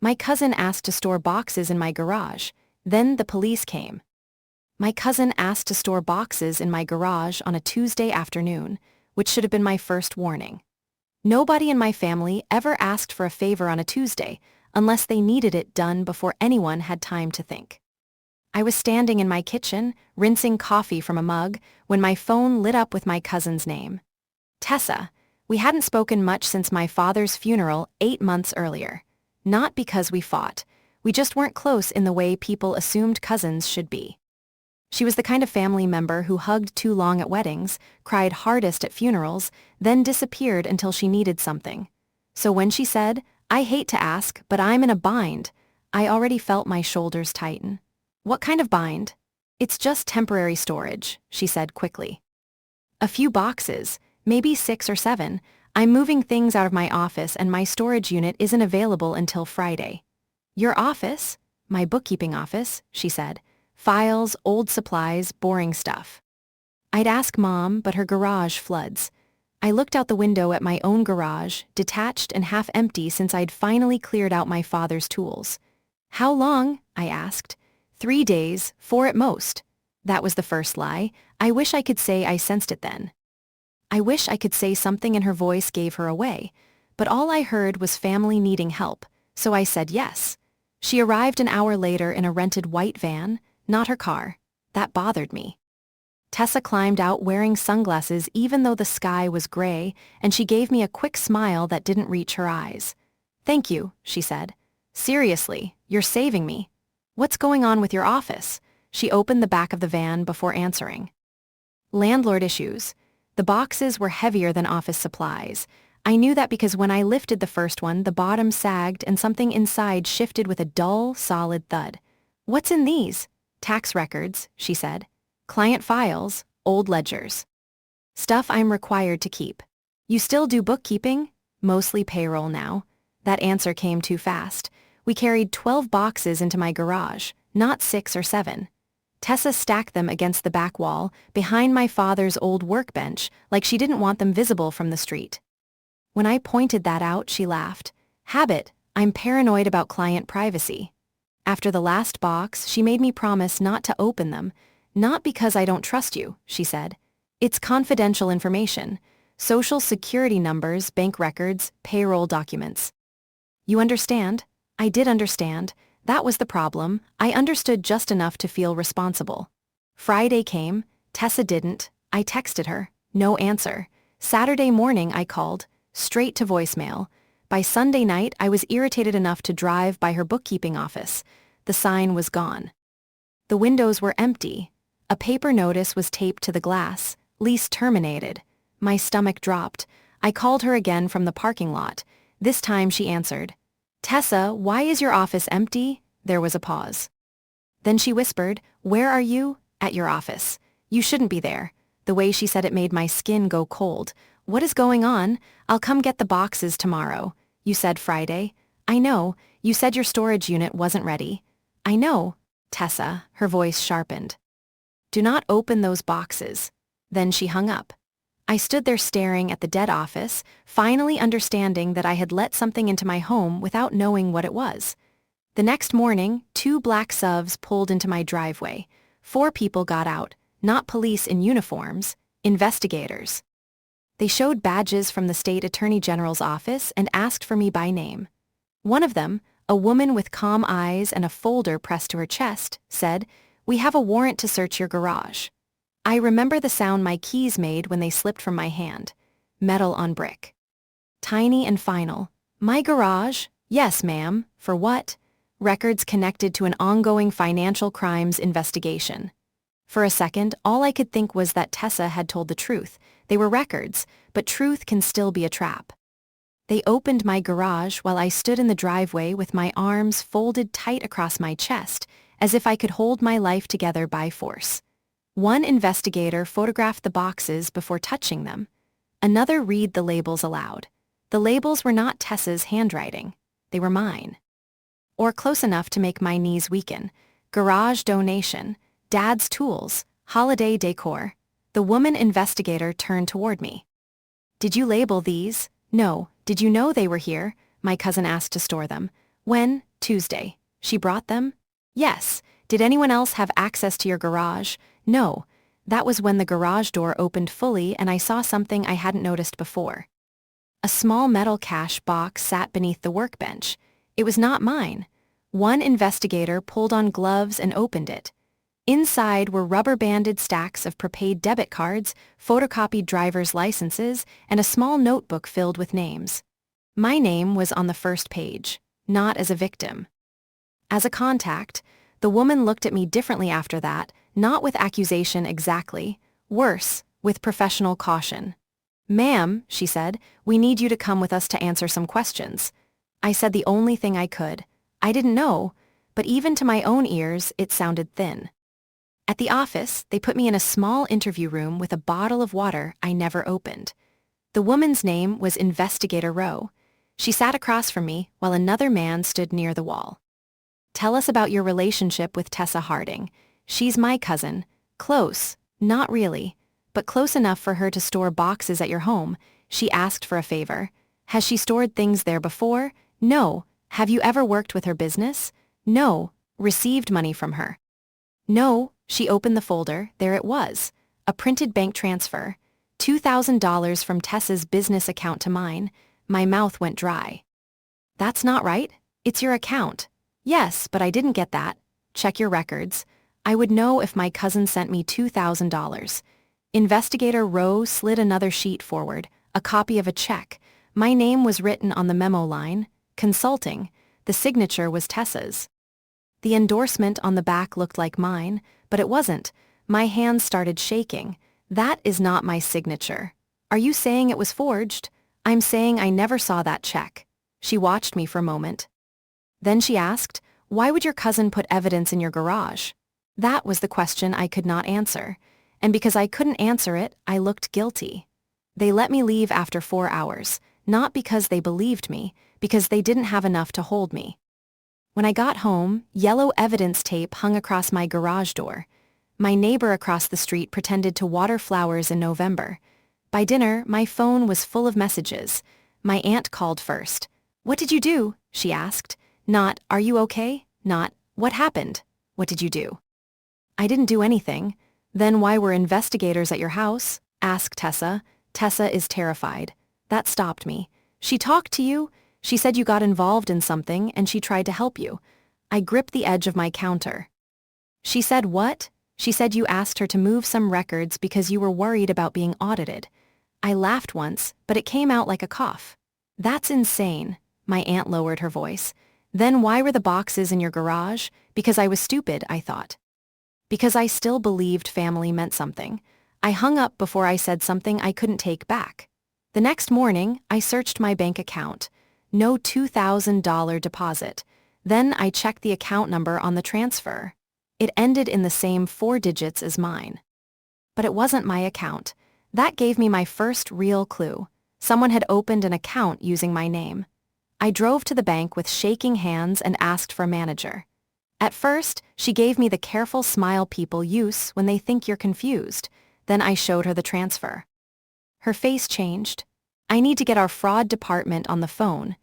My cousin asked to store boxes in my garage. Then the police came. My cousin asked to store boxes in my garage on a Tuesday afternoon, which should have been my first warning. Nobody in my family ever asked for a favor on a Tuesday unless they needed it done before anyone had time to think. I was standing in my kitchen, rinsing coffee from a mug, when my phone lit up with my cousin's name. Tessa. We hadn't spoken much since my father's funeral 8 months earlier. Not because we fought. We just weren't close in the way people assumed cousins should be. She was the kind of family member who hugged too long at weddings, cried hardest at funerals, then disappeared until she needed something. So when she said, "I hate to ask, but I'm in a bind," I already felt my shoulders tighten. "What kind of bind?" "It's just temporary storage," she said quickly. "A few boxes, maybe 6 or 7. I'm moving things out of my office and my storage unit isn't available until Friday." "Your office?" "My bookkeeping office," she said. "Files, old supplies, boring stuff." I'd ask Mom, but her garage floods. I looked out the window at my own garage, detached and half empty since I'd finally cleared out my father's tools. "How long?" I asked. 3 days, 4 at most." That was the first lie. I wish I could say I sensed it then. I wish I could say something in her voice gave her away, but all I heard was family needing help, so I said yes. She arrived an hour later in a rented white van, not her car. That bothered me. Tessa climbed out wearing sunglasses even though the sky was gray, and she gave me a quick smile that didn't reach her eyes. "Thank you," she said. "Seriously, you're saving me. What's going on with your office?" She opened the back of the van before answering. "Landlord issues. The boxes were heavier than office supplies. I knew that because when I lifted the first one, the bottom sagged and something inside shifted with a dull, solid thud. "What's in these?" "Tax records," she said. "Client files, old ledgers. Stuff I'm required to keep." "You still do bookkeeping?" "Mostly payroll now." That answer came too fast. We carried 12 boxes into my garage, not 6 or 7. Tessa stacked them against the back wall, behind my father's old workbench, like she didn't want them visible from the street. When I pointed that out, she laughed. "Habit, I'm paranoid about client privacy." After the last box, she made me promise not to open them. "Not because I don't trust you," she said. "It's confidential information. Social security numbers, bank records, payroll documents." "You understand?" I did understand. That was the problem. I understood just enough to feel responsible. Friday came. Tessa didn't. I texted her. No answer. Saturday morning I called. Straight to voicemail. By Sunday night I was irritated enough to drive by her bookkeeping office. The sign was gone. The windows were empty. A paper notice was taped to the glass. "Lease terminated." My stomach dropped. I called her again from the parking lot. This time she answered. "Tessa, why is your office empty?" There was a pause. Then she whispered, "Where are you?" "At your office." "You shouldn't be there." The way she said it made my skin go cold. "What is going on?" "I'll come get the boxes tomorrow." "You said Friday." "I know. You said your storage unit wasn't ready." "I know." "Tessa," her voice sharpened. "Do not open those boxes." Then she hung up. I stood there staring at the dead office, finally understanding that I had let something into my home without knowing what it was. The next morning, 2 black SUVs pulled into my driveway. 4 people got out, not police in uniforms, investigators. They showed badges from the state attorney general's office and asked for me by name. One of them, a woman with calm eyes and a folder pressed to her chest, said, "We have a warrant to search your garage." I remember the sound my keys made when they slipped from my hand. Metal on brick. Tiny and final. "My garage?" "Yes, ma'am." "For what?" "Records connected to an ongoing financial crimes investigation." For a second, all I could think was that Tessa had told the truth. They were records, but truth can still be a trap. They opened my garage while I stood in the driveway with my arms folded tight across my chest, as if I could hold my life together by force. One investigator photographed the boxes before touching them. Another read the labels aloud. The labels were not Tessa's handwriting. They were mine. Or close enough to make my knees weaken. Garage donation. Dad's tools. Holiday decor. The woman investigator turned toward me. "Did you label these?" "No." "Did you know they were here?" My cousin asked to store them. "When?" Tuesday. She brought them? Yes. Did anyone else have access to your garage? No. That was when the garage door opened fully and I saw something I hadn't noticed before. A small metal cash box sat beneath the workbench. It was not mine. One investigator pulled on gloves and opened it. Inside were rubber-banded stacks of prepaid debit cards, photocopied driver's licenses, and a small notebook filled with names. My name was on the first page, not as a victim. As a contact, the woman looked at me differently after that, not with accusation exactly, worse, with professional caution. "Ma'am," she said, "we need you to come with us to answer some questions." I said the only thing I could. I didn't know, but even to my own ears, it sounded thin. At the office, they put me in a small interview room with a bottle of water I never opened. The woman's name was Investigator Rowe. She sat across from me while another man stood near the wall. "Tell us about your relationship with Tessa Harding. She's my cousin. Close, not really, but close enough for her to store boxes at your home. She asked for a favor. Has she stored things there before? No. Have you ever worked with her business? No. Received money from her? No." She opened the folder. There it was. A printed bank transfer. $2,000 from Tessa's business account to mine. My mouth went dry. "That's not right. It's your account." "Yes, but I didn't get that. Check your records. I would know if my cousin sent me $2,000. Investigator Rowe slid another sheet forward, a copy of a check. My name was written on the memo line. Consulting. The signature was Tessa's. The endorsement on the back looked like mine, but it wasn't. My hands started shaking. "That is not my signature." "Are you saying it was forged?" "I'm saying I never saw that check." She watched me for a moment. Then she asked, "Why would your cousin put evidence in your garage?" That was the question I could not answer. And because I couldn't answer it, I looked guilty. They let me leave after 4 hours, not because they believed me, because they didn't have enough to hold me. When I got home, yellow evidence tape hung across my garage door. My neighbor across the street pretended to water flowers in November. By dinner, my phone was full of messages. My aunt called first. "What did you do?" she asked. Not, "Are you okay?" Not, "What happened?" "What did you do?" "I didn't do anything." "Then why were investigators at your house?" asked Tessa. Tessa is terrified. That stopped me. "She talked to you?" "She said you got involved in something and she tried to help you." I gripped the edge of my counter. "She said what?" "She said you asked her to move some records because you were worried about being audited." I laughed once, but it came out like a cough. "That's insane." My aunt lowered her voice. "Then why were the boxes in your garage?" "Because I was stupid," I thought. Because I still believed family meant something. I hung up before I said something I couldn't take back. The next morning, I searched my bank account. No $2,000 deposit. Then I checked the account number on the transfer. It ended in the same 4 digits as mine. But it wasn't my account. That gave me my first real clue. Someone had opened an account using my name. I drove to the bank with shaking hands and asked for a manager. At first, she gave me the careful smile people use when they think you're confused. Then I showed her the transfer. Her face changed. "I need to get our fraud department on the phone."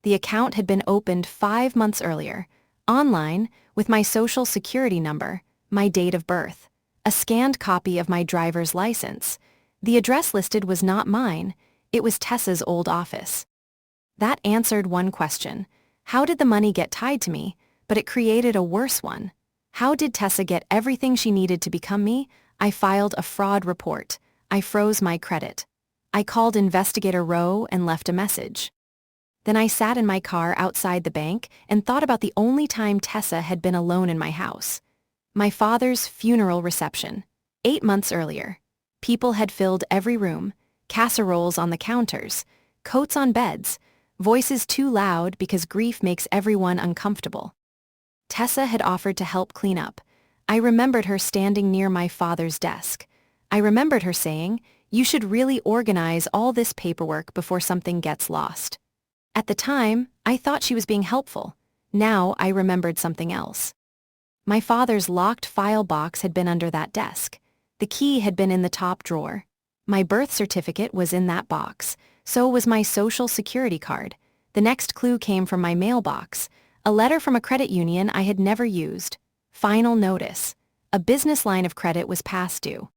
The account had been opened 5 months earlier, online, with my social security number, my date of birth, a scanned copy of my driver's license. The address listed was not mine. It was Tessa's old office. That answered one question. How did the money get tied to me? But it created a worse one. How did Tessa get everything she needed to become me? I filed a fraud report. I froze my credit. I called Investigator Rowe and left a message. Then I sat in my car outside the bank and thought about the only time Tessa had been alone in my house. My father's funeral reception. 8 months earlier. People had filled every room, casseroles on the counters, coats on beds, voices too loud because grief makes everyone uncomfortable. Tessa had offered to help clean up. I remembered her standing near my father's desk. I remembered her saying, "You should really organize all this paperwork before something gets lost." At the time, I thought she was being helpful. Now I remembered something else. My father's locked file box had been under that desk. The key had been in the top drawer. My birth certificate was in that box. So was my social security card. The next clue came from my mailbox. A letter from a credit union I had never used. Final notice. A business line of credit was past due.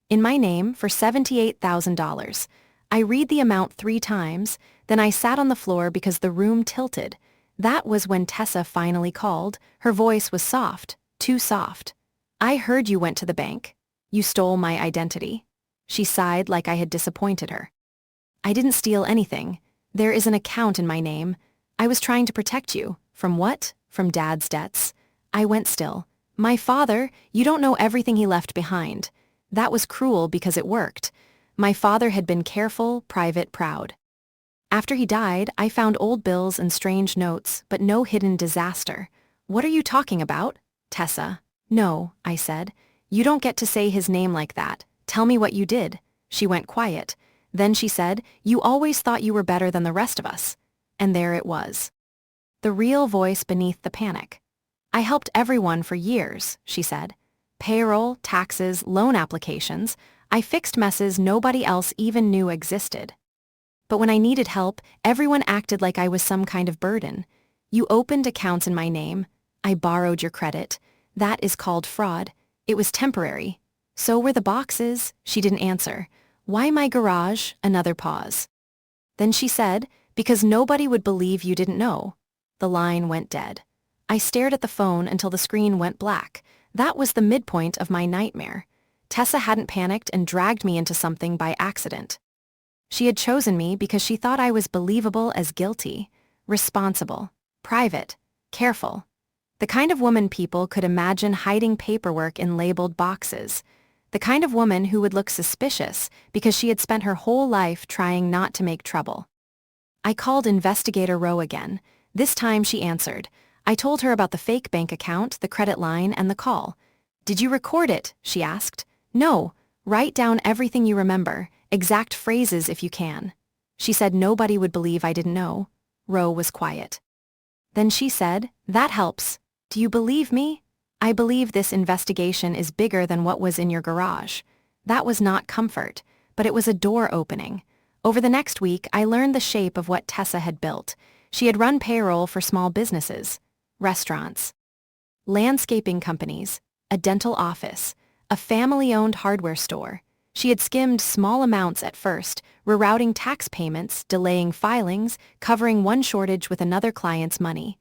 In my name for $78,000. I read the amount 3 times, then I sat on the floor because the room tilted. That was when Tessa finally called. Her voice was soft, too soft. "I heard you went to the bank. You stole my identity." She sighed like I had disappointed her. "I didn't steal anything. There is an account in my name. I was trying to protect you. From what? From Dad's debts." I went still. "My father, you don't know everything he left behind." That was cruel because it worked. My father had been careful, private, proud. After he died, I found old bills and strange notes, but no hidden disaster. "What are you talking about?" "Tessa." "No," I said. "You don't get to say his name like that. Tell me what you did." She went quiet. Then she said, "You always thought you were better than the rest of us." And there it was. The real voice beneath the panic. "I helped everyone for years," she said. "Payroll, taxes, loan applications. I fixed messes nobody else even knew existed. But when I needed help, everyone acted like I was some kind of burden. You opened accounts in my name. I borrowed your credit. That is called fraud. It was temporary. So were the boxes." She didn't answer. "Why my garage?" Another pause. Then she said, "Because nobody would believe you didn't know." The line went dead. I stared at the phone until the screen went black. That was the midpoint of my nightmare. Tessa hadn't panicked and dragged me into something by accident. She had chosen me because she thought I was believable as guilty, responsible, private, careful. The kind of woman people could imagine hiding paperwork in labeled boxes. The kind of woman who would look suspicious because she had spent her whole life trying not to make trouble. I called Investigator Rowe again. This time she answered. I told her about the fake bank account, the credit line, and the call. "Did you record it?" she asked. "No. Write down everything you remember, exact phrases if you can." She said nobody would believe I didn't know. Rowe was quiet. Then she said, "That helps. Do you believe me? I believe this investigation is bigger than what was in your garage." That was not comfort, but it was a door opening. Over the next week, I learned the shape of what Tessa had built. She had run payroll for small businesses, restaurants, landscaping companies, a dental office, a family-owned hardware store. She had skimmed small amounts at first, rerouting tax payments, delaying filings, covering one shortage with another client's money.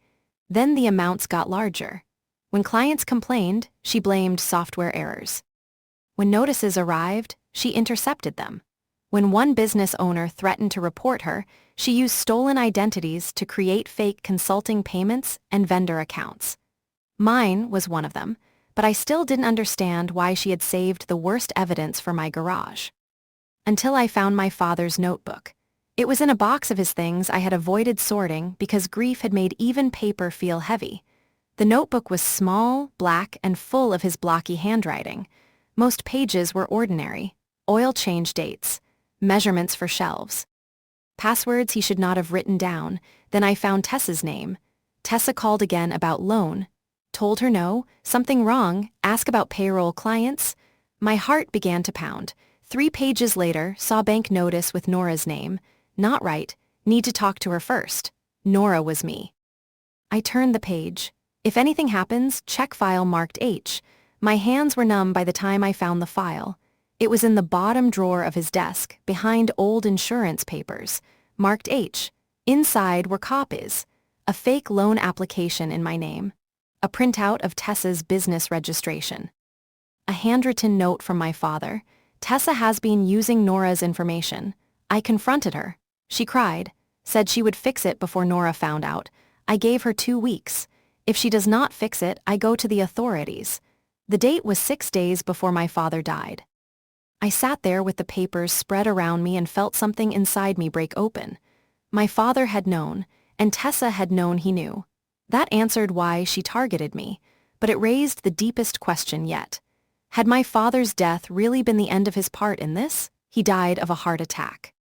Then the amounts got larger. When clients complained, she blamed software errors. When notices arrived, she intercepted them. When one business owner threatened to report her, she used stolen identities to create fake consulting payments and vendor accounts. Mine was one of them, but I still didn't understand why she had saved the worst evidence for my garage. Until I found my father's notebook. It was in a box of his things I had avoided sorting because grief had made even paper feel heavy. The notebook was small, black, and full of his blocky handwriting. Most pages were ordinary. Oil change dates. Measurements for shelves. Passwords he should not have written down. Then I found Tessa's name. Tessa called again about loan. Told her no, something wrong, ask about payroll clients. My heart began to pound. 3 pages later, saw bank notice with Nora's name. Not right, need to talk to her first. Nora was me. I turned the page. If anything happens, check file marked H. My hands were numb by the time I found the file. It was in the bottom drawer of his desk, behind old insurance papers. Marked H. Inside were copies. A fake loan application in my name. A printout of Tessa's business registration. A handwritten note from my father. "Tessa has been using Nora's information." I confronted her. She cried, said she would fix it before Nora found out. I gave her 2 weeks. If she does not fix it, I go to the authorities. The date was 6 days before my father died. I sat there with the papers spread around me and felt something inside me break open. My father had known, and Tessa had known he knew. That answered why she targeted me, but it raised the deepest question yet. Had my father's death really been the end of his part in this? He died of a heart attack.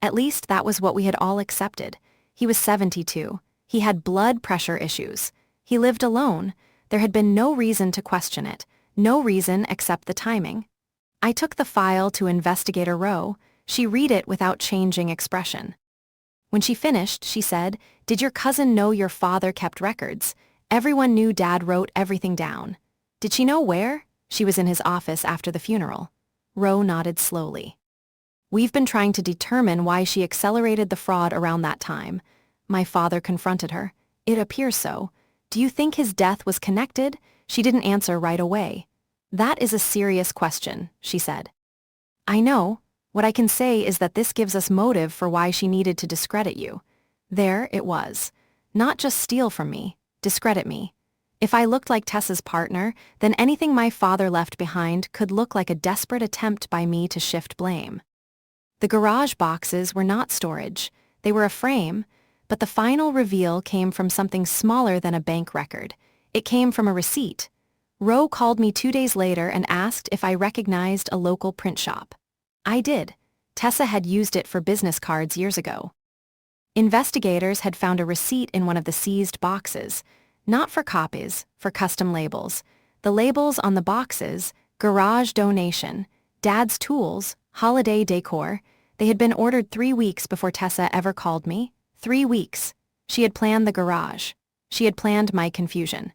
At least that was what we had all accepted. He was 72. He had blood pressure issues. He lived alone. There had been no reason to question it, no reason except the timing. I took the file to Investigator Rowe. She read it without changing expression. When she finished, she said, "Did your cousin know your father kept records? Everyone knew Dad wrote everything down." Did she know where? She was in his office after the funeral. Ro nodded slowly. We've been trying to determine why she accelerated the fraud around that time. My father confronted her. It appears so. Do you think his death was connected? She didn't answer right away. That is a serious question, she said. I know. What I can say is that this gives us motive for why she needed to discredit you. There it was. Not just steal from me, discredit me. If I looked like Tessa's partner, then anything my father left behind could look like a desperate attempt by me to shift blame. The garage boxes were not storage. They were a frame, but the final reveal came from something smaller than a bank record. It came from a receipt. Ro called me 2 days later and asked if I recognized a local print shop. I did. Tessa had used it for business cards years ago. Investigators had found a receipt in one of the seized boxes, not for copies, for custom labels. The labels on the boxes, garage donation, Dad's tools, holiday decor, they had been ordered 3 weeks before Tessa ever called me. 3 weeks. She had planned the garage. She had planned my confusion.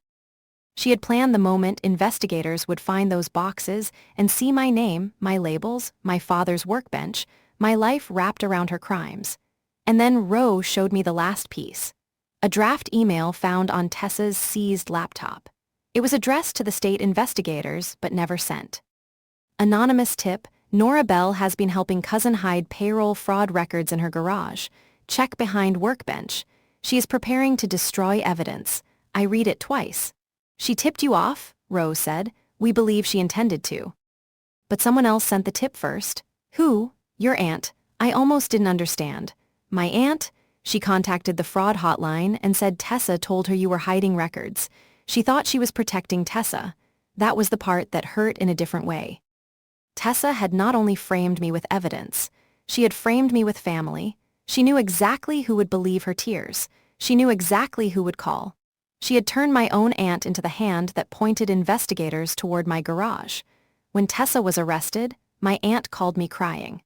She had planned the moment investigators would find those boxes and see my name, my labels, my father's workbench, my life wrapped around her crimes. And then Ro showed me the last piece. A draft email found on Tessa's seized laptop. It was addressed to the state investigators, but never sent. Anonymous tip: Nora Bell has been helping cousin hide payroll fraud records in her garage. Check behind workbench. She is preparing to destroy evidence. I read it twice. She tipped you off, Rose said. We believe she intended to. But someone else sent the tip first. Who? Your aunt. I almost didn't understand. My aunt? She contacted the fraud hotline and said Tessa told her you were hiding records. She thought she was protecting Tessa. That was the part that hurt in a different way. Tessa had not only framed me with evidence, she had framed me with family. She knew exactly who would believe her tears. She knew exactly who would call. She had turned my own aunt into the hand that pointed investigators toward my garage. When Tessa was arrested, my aunt called me crying.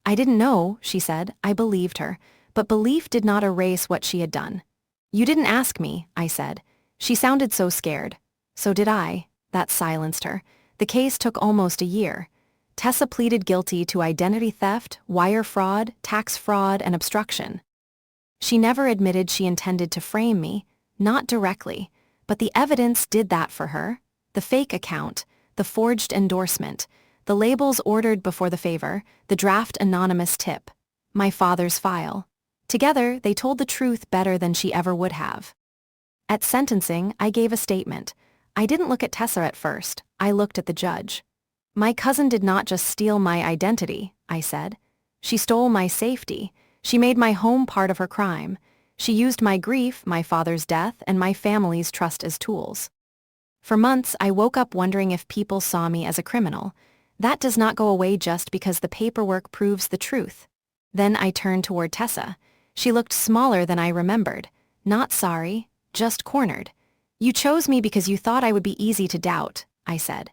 I didn't know, she said. I believed her, but belief did not erase what she had done. You didn't ask me, I said. She sounded so scared. So did I. That silenced her. The case took almost a year. Tessa pleaded guilty to identity theft, wire fraud, tax fraud, and obstruction. She never admitted she intended to frame me. Not directly, but the evidence did that for her. The fake account, the forged endorsement, the labels ordered before the favor, the draft anonymous tip, my father's file. Together, they told the truth better than she ever would have. At sentencing, I gave a statement. I didn't look at Tessa at first. I looked at the judge. My cousin did not just steal my identity, I said. She stole my safety. She made my home part of her crime. She used my grief, my father's death, and my family's trust as tools. For months, I woke up wondering if people saw me as a criminal. That does not go away just because the paperwork proves the truth. Then I turned toward Tessa. She looked smaller than I remembered. Not sorry, just cornered. You chose me because you thought I would be easy to doubt, I said.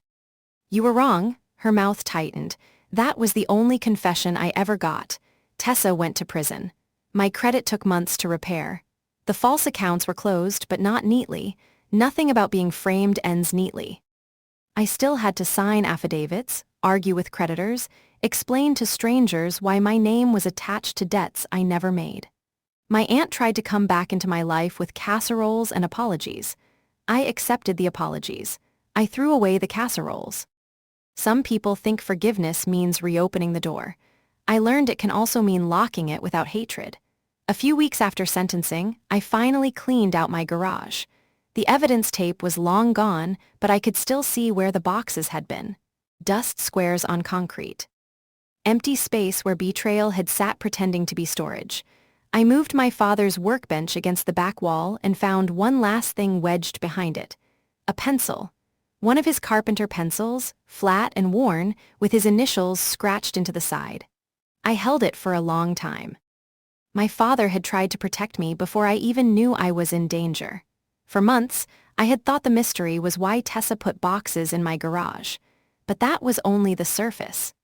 You were wrong. Her mouth tightened. That was the only confession I ever got. Tessa went to prison. My credit took months to repair. The false accounts were closed, but not neatly. Nothing about being framed ends neatly. I still had to sign affidavits, argue with creditors, explain to strangers why my name was attached to debts I never made. My aunt tried to come back into my life with casseroles and apologies. I accepted the apologies. I threw away the casseroles. Some people think forgiveness means reopening the door. I learned it can also mean locking it without hatred. A few weeks after sentencing, I finally cleaned out my garage. The evidence tape was long gone, but I could still see where the boxes had been. Dust squares on concrete. Empty space where Betrayal had sat pretending to be storage. I moved my father's workbench against the back wall and found one last thing wedged behind it. A pencil. One of his carpenter pencils, flat and worn, with his initials scratched into the side. I held it for a long time. My father had tried to protect me before I even knew I was in danger. For months, I had thought the mystery was why Tessa put boxes in my garage. But that was only the surface.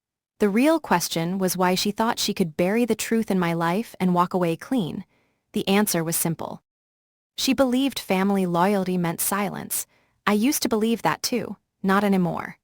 The real question was why she thought she could bury the truth in my life and walk away clean. The answer was simple. She believed family loyalty meant silence. I used to believe that too, not anymore.